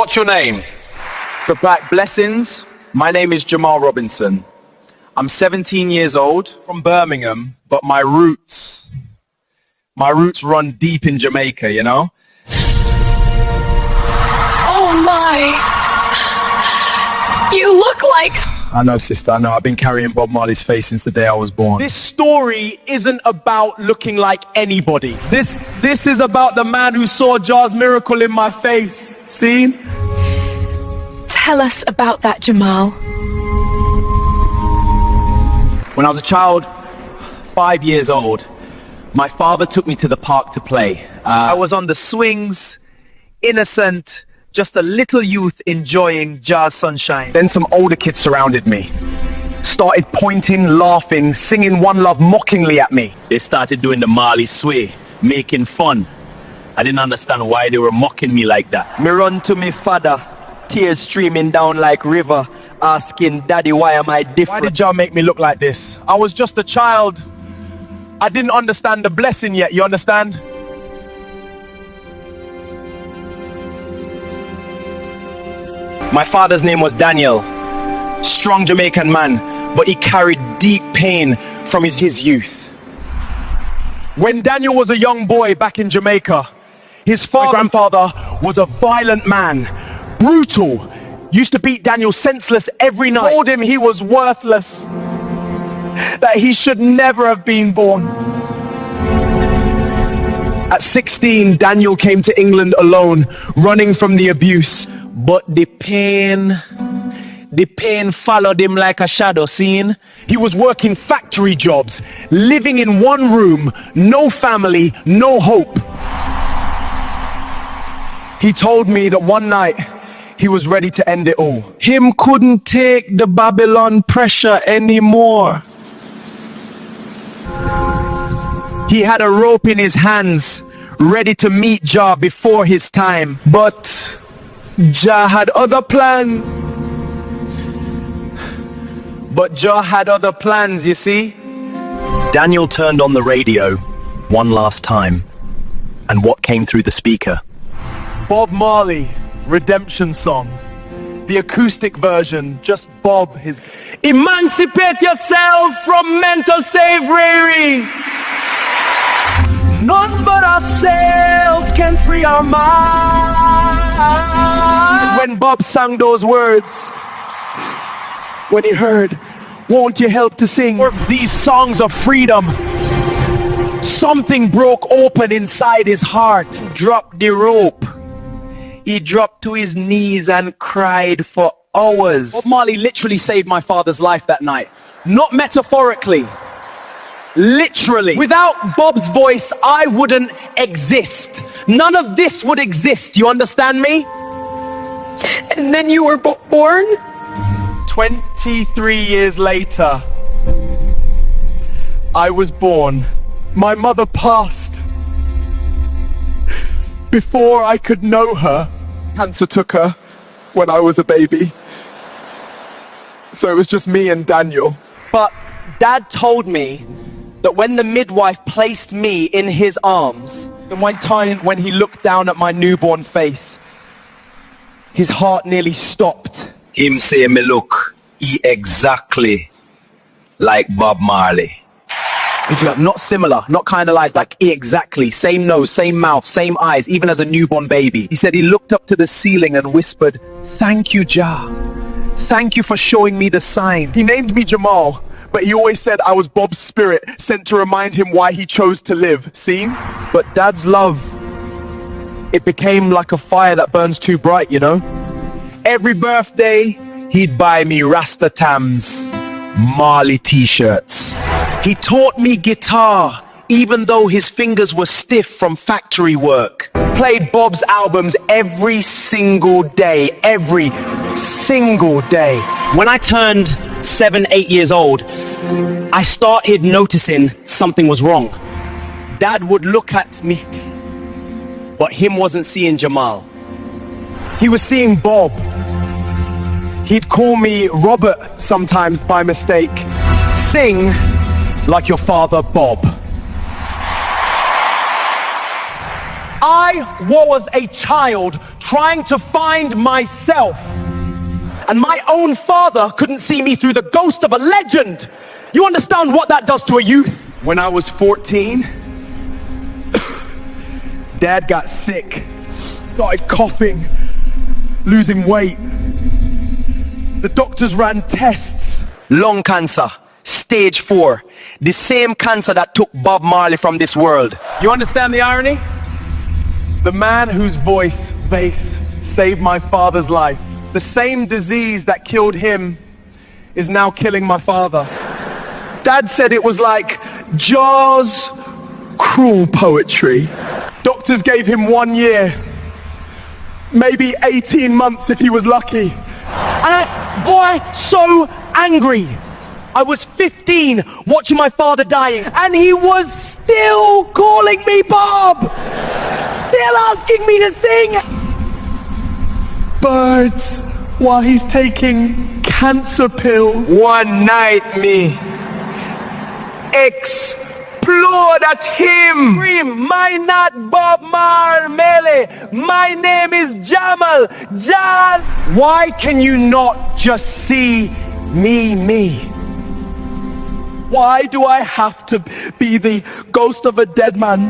what's your name? For Black Blessings, my name is Jamal Robinson. I'm 17 years old from Birmingham, but my roots run deep in Jamaica, you know? Oh my! You look like... I know, sister, I know. I've been carrying Bob Marley's face since the day I was born. This story isn't about looking like anybody. This is about the man who saw Jah's miracle in my face. See? Tell us about that, Jamal. When I was a child, 5 years old, my father took me to the park to play. I was on the swings, innocent, just a little youth enjoying Jah's sunshine. Then some older kids surrounded me, started pointing, laughing, singing One Love mockingly at me. They started doing the Marley sway, making fun. I didn't understand why they were mocking me like that. Me run to me father, tears streaming down like river, asking, Daddy, why am I different? Why did Jah make me look like this? I was just a child. I didn't understand the blessing yet, you understand? My father's name was Daniel, strong Jamaican man, but he carried deep pain from his youth. When Daniel was a young boy back in Jamaica, my grandfather was a violent man, brutal, used to beat Daniel senseless every night. Told him he was worthless, that he should never have been born. At 16, Daniel came to England alone, running from the abuse. But the pain followed him like a shadow, seen? He was working factory jobs, living in one room, no family, no hope. He told me that one night he was ready to end it all. Him couldn't take the Babylon pressure anymore. He had a rope in his hands, ready to meet Jah before his time. But Jah had other plans. But Jah had other plans, you see? Daniel turned on the radio one last time. And what came through the speaker? Bob Marley, Redemption Song. The acoustic version, just Bob, his... Emancipate yourself from mental slavery. None but ourselves can free our minds. When Bob sang those words, when he heard, won't you help to sing these songs of freedom, something broke open inside his heart. Dropped the rope. He dropped to his knees and cried for hours. Bob Marley literally saved my father's life that night. Not metaphorically. Literally. Without Bob's voice, I wouldn't exist. None of this would exist. You understand me? And then you were born? 23 years later, I was born. My mother passed. Before I could know her, cancer took her when I was a baby. So it was just me and Daniel. But Dad told me that when the midwife placed me in his arms, and one time when he looked down at my newborn face, his heart nearly stopped. Him say me look, he exactly like Bob Marley. Not similar, not kind of like exactly. Same nose, same mouth, same eyes, even as a newborn baby. He said he looked up to the ceiling and whispered, "Thank you, Jah. Thank you for showing me the sign." He named me Jamal, but he always said I was Bob's spirit, sent to remind him why he chose to live. See? But Dad's love, it became like a fire that burns too bright, you know? Every birthday, he'd buy me Rasta Tams, Marley t-shirts. He taught me guitar, even though his fingers were stiff from factory work. Played Bob's albums every single day, every single day. When I turned 7, 8 years old, I started noticing something was wrong. Dad would look at me, but him wasn't seeing Jamal. He was seeing Bob. He'd call me Robert sometimes by mistake. Sing like your father, Bob. I was a child trying to find myself. And my own father couldn't see me through the ghost of a legend. You understand what that does to a youth? When I was 14, Dad got sick, started coughing, losing weight. The doctors ran tests. Lung cancer, stage 4. The same cancer that took Bob Marley from this world. You understand the irony? The man whose voice, bass, saved my father's life, the same disease that killed him is now killing my father. Dad said it was like Jaws cruel poetry. Doctors gave him 1 year, maybe 18 months if he was lucky. And so angry. I was 15 watching my father dying, And he was still calling me Bob, still asking me to sing. Birds while he's taking cancer pills. One night me explode at him. Scream, my not Bob Marley, my name is Jamal, John. Why can you not just see me? Why do I have to be the ghost of a dead man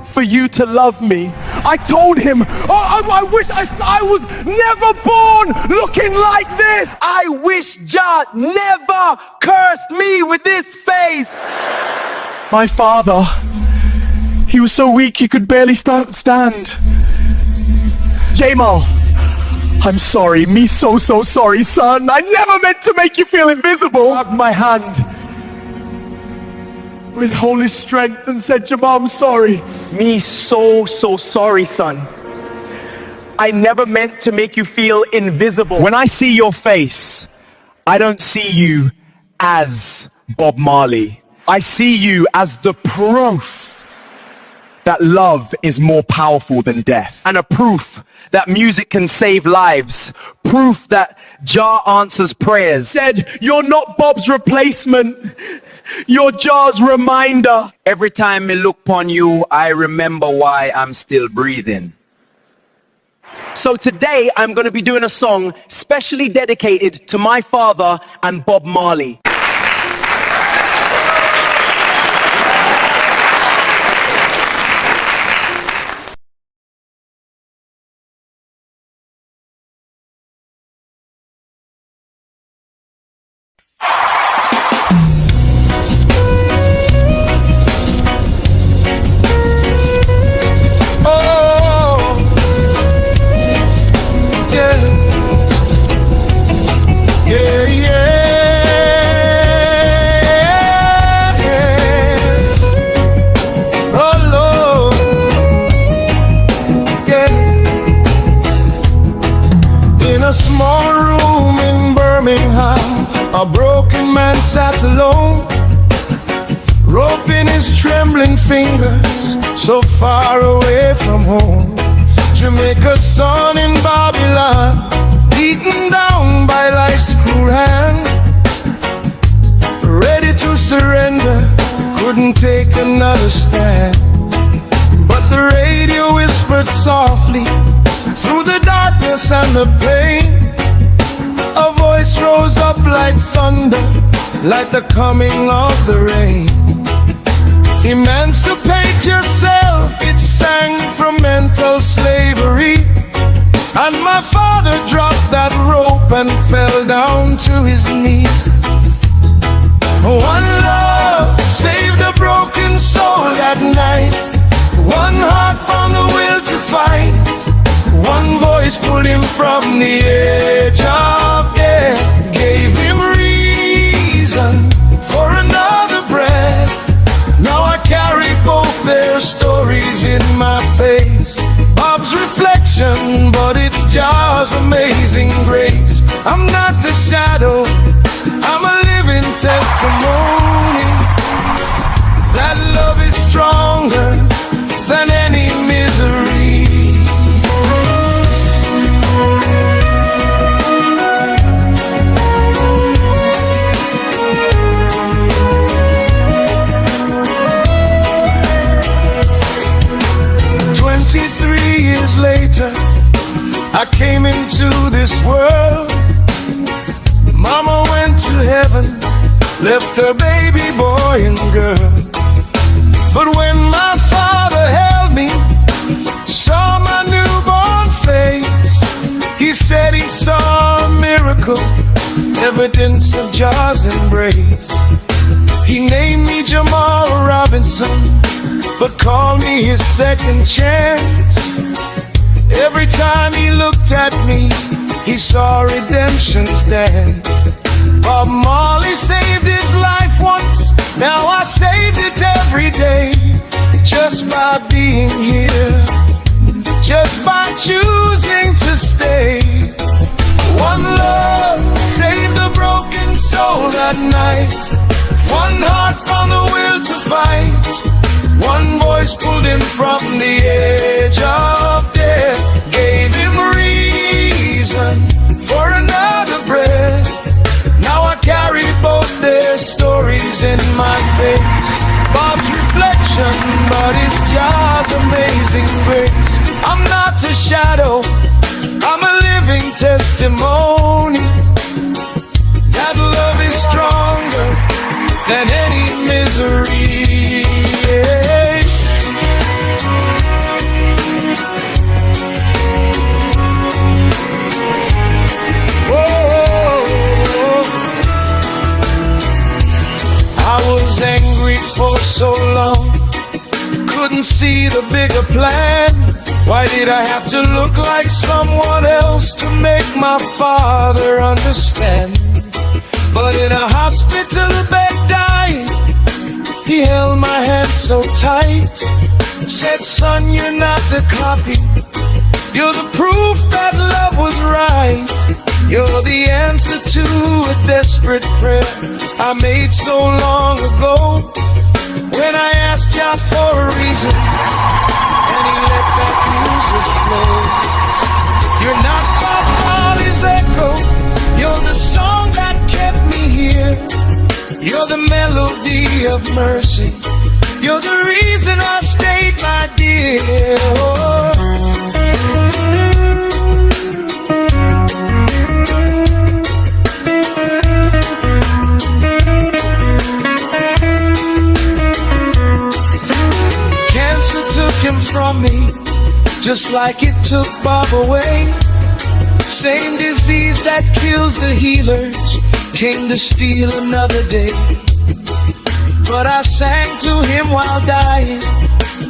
for you to love me? I told him, I wish I was never born looking like this. I wish Jah never cursed me with this face. My father, he was so weak he could barely stand. Jamal, I'm sorry, me so sorry, son. I never meant to make you feel invisible. Hugged my hand with holy strength and said, Jamal, I'm sorry. Me so sorry, son. I never meant to make you feel invisible. When I see your face, I don't see you as Bob Marley. I see you as the proof that love is more powerful than death. And a proof that music can save lives. Proof that Jah answers prayers. Said, you're not Bob's replacement. You're Jah's reminder. Every time I look upon you, I remember why I'm still breathing. So today, I'm going to be doing a song specially dedicated to my father and Bob Marley. A broken man sat alone, rope in his trembling fingers, so far away from home. Jamaica's son in Babylon, beaten down by life's cruel hand, ready to surrender, couldn't take another stand. But the radio whispered softly through the darkness and the pain. A voice rose up like thunder, like the coming of the rain. Emancipate yourself, it sang from mental slavery. And my father dropped that rope and fell down to his knees. One love saved a broken soul that night. One heart found the will to fight. One voice pulled him from the edge of death, gave him reason for another breath. Now I carry both their stories in my face. Bob's reflection, but it's Jah's amazing grace. I'm not a shadow, I'm a living testimony that love is stronger than any misery. Later, just a baby boy and girl. But when my father held me, saw my newborn face, he said he saw a miracle, evidence of Jah's embrace. He named me Jamal Robinson, but called me his second chance. Every time he looked at me, he saw redemption's dance. Bob Marley saved his life once, now I saved it every day. Just by being here, just by choosing to stay. One love saved a broken soul that night. One heart found the will to fight. One voice pulled him from the edge of death, gave him reason for another breath. Now I carry both their stories in my face. Bob's reflection, but it's Jah's amazing grace. I'm not a shadow, I'm a living testimony that love is stronger than any misery. I was angry for so long, couldn't see the bigger plan. Why did I have to look like someone else to make my father understand? But in a hospital bed dying, he held my hand so tight, said, son, you're not a copy, you're the proof that love was right. You're the answer to a desperate prayer I made so long ago, when I asked Jah for a reason, and he let that music flow. You're not Bob Marley's echo, you're the song that kept me here. You're the melody of mercy, you're the reason I stayed, my dear. From me, just like it took Bob away. Same disease that kills the healers came to steal another day. But I sang to him while dying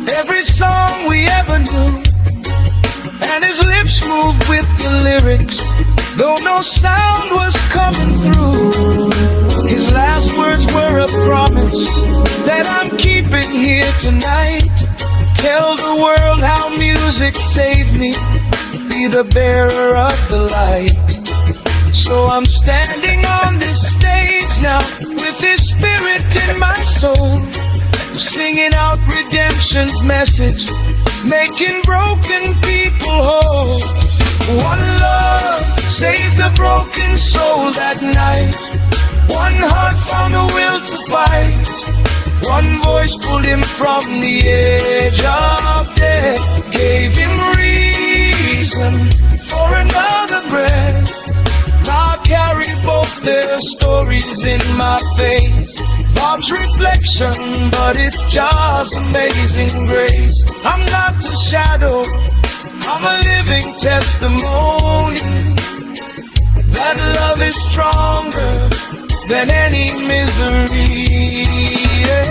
every song we ever knew, and his lips moved with the lyrics, though no sound was coming through. His last words were a promise that I'm keeping here tonight. Tell the world how music saved me, be the bearer of the light. So I'm standing on this stage now, with his spirit in my soul, singing out redemption's message, making broken people whole. One love saved a broken soul that night. One heart found a will to fight. One voice pulled him from the edge of death, gave him reason for another breath. Now I carry both their stories in my face. Bob's reflection, but it's Jah's amazing grace. I'm not a shadow, I'm a living testimony that love is stronger than any misery. Yeah.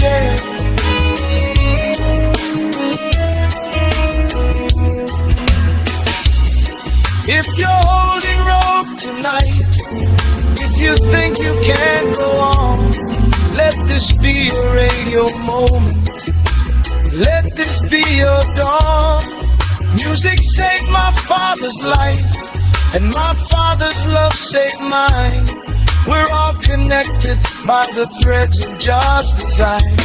Yeah. If you're holding rope tonight, if you think you can't go on, let this be a radio moment. Let this be your dawn. Music saved my father's life, and my father's love saved mine. We're all connected by the threads of Jah's design.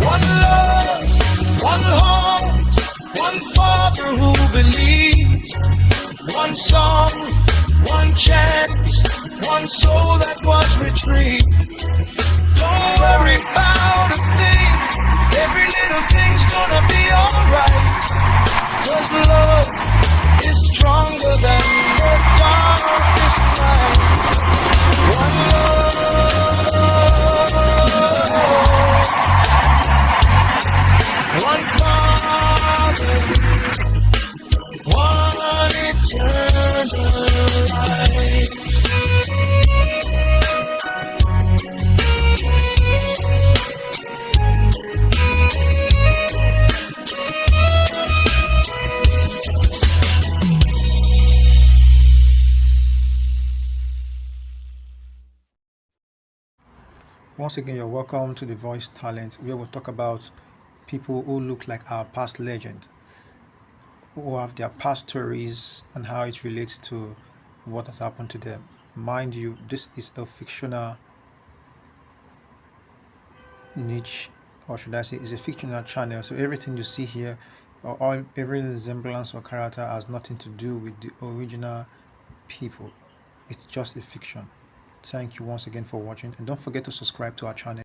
One love, one heart, one father who believes. One song, one chance, one soul that was retrieved. Don't worry about a thing, every little thing's gonna be alright. 'Cause love is stronger than the darkest night. One love, one Father, one eternal life. Once again, you're welcome to The Voice Talent, where we'll talk about people who look like our past legend, who have their past stories and how it relates to what has happened to them. Mind you, this is a fictional niche, or should I say, is a fictional channel. So everything you see here, or every resemblance or character has nothing to do with the original people. It's just a fiction. Thank you once again for watching, and don't forget to subscribe to our channel.